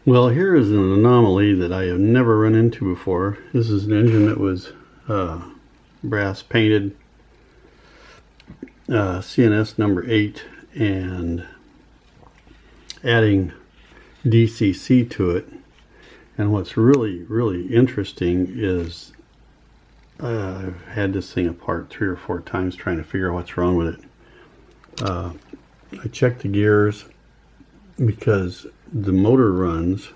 Well, here is an anomaly that I have never run into before. This is an engine that was brass painted CNS number 8 and adding DCC to it. And what's really interesting is I've had this thing apart 3 or 4 times trying to figure out what's wrong with it. I checked the gears because the motor runs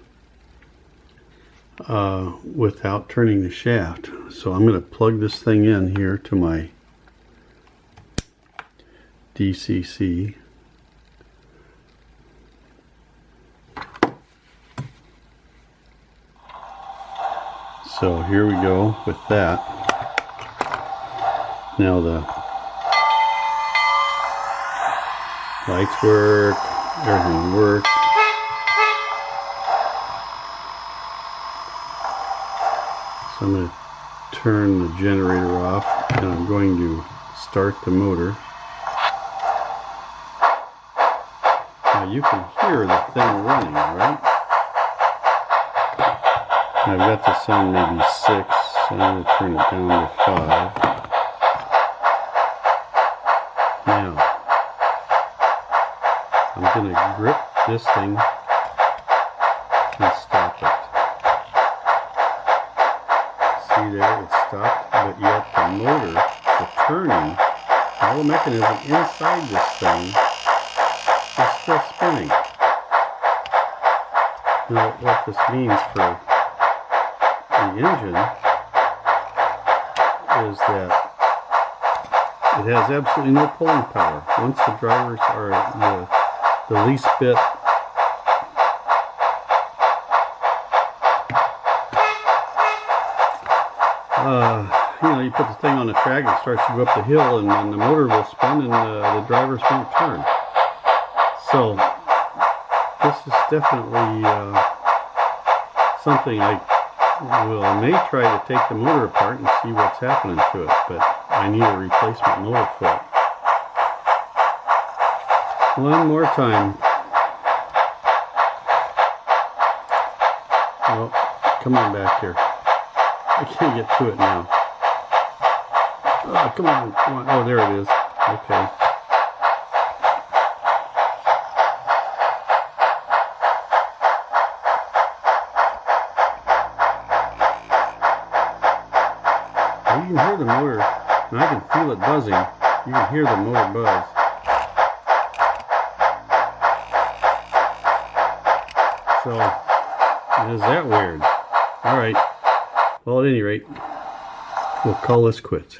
without turning the shaft. So I'm going to plug this thing in here to my DCC. So here we go with that. Now the lights work, everything works. So I'm going to turn the generator off and I'm going to start the motor. Now you can hear the thing running, right? I've got this on maybe 6, so I'm going to turn it down to 5. Now, I'm going to grip this thing and stop it. See there, it stopped, but yet the motor, the turning, all the mechanism inside this thing is still spinning. Now, what this means for the engine is that it has absolutely no pulling power. Once the drivers are the least bit you put the thing on the track, it starts to go up the hill, and then the motor will spin and the drivers won't turn. So this is definitely something I may try to take the motor apart and see what's happening to it, but I need a replacement motor for it. One more time. Well, come on back here. I can't get to it now. Oh, come on, come on. Oh, there it is. Okay. You can hear the motor, and I can feel it buzzing. You can hear the motor buzz. So, is that weird? Alright. Well, at any rate, we'll call this quits.